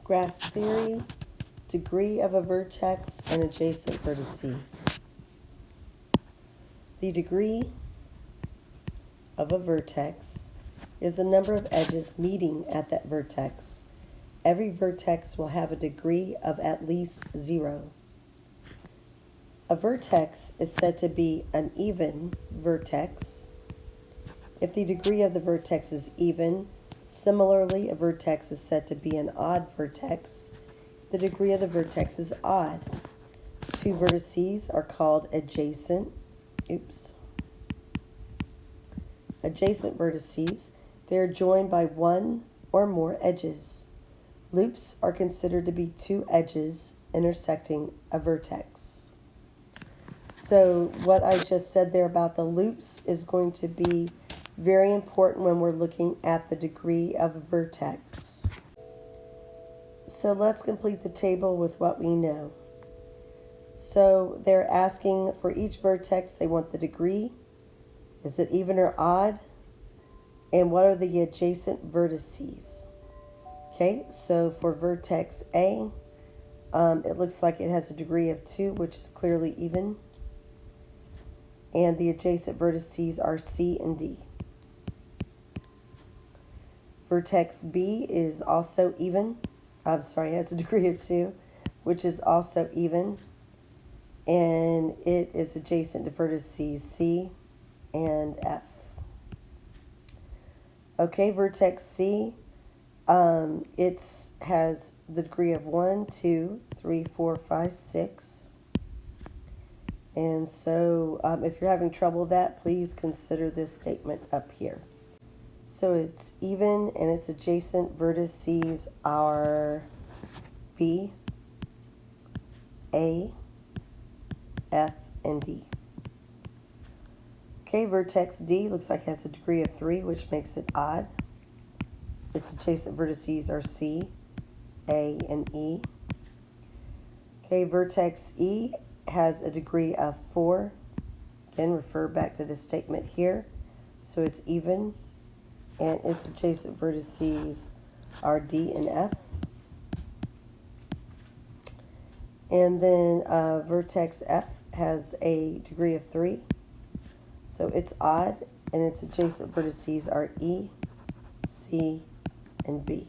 Graph theory, degree of a vertex and adjacent vertices. The degree of a vertex is the number of edges meeting at that vertex. Every vertex will have a degree of at least 0. A vertex is said to be an even vertex if the degree of the vertex is even. Similarly, a vertex is said to be an odd vertex. The degree of the vertex is odd. Two vertices are called adjacent. Adjacent vertices. They are joined by one or more edges. Loops are considered to be two edges intersecting a vertex. So what I just said there about the loops is going to be very important when we're looking at the degree of a vertex. So let's complete the table with what we know. So they're asking for each vertex, they want the degree. Is it even or odd? And what are the adjacent vertices? Okay, so for vertex A, it looks like it has a degree of 2, which is clearly even. And the adjacent vertices are C and D. Vertex B is also even. Has a degree of 2, which is also even. And it is adjacent to vertices C and F. Okay, vertex C, it has the degree of 1, 2, 3, 4, 5, 6. And so if you're having trouble with that, please consider this statement up here. So it's even and its adjacent vertices are B, A, F, and D. Okay, vertex D looks like it has a degree of 3, which makes it odd. Its adjacent vertices are C, A, and E. Okay, vertex E has a degree of 4. Again, refer back to this statement here. So it's even, and its adjacent vertices are D and F. And then vertex F has a degree of 3. So it's odd, and its adjacent vertices are E, C, and B.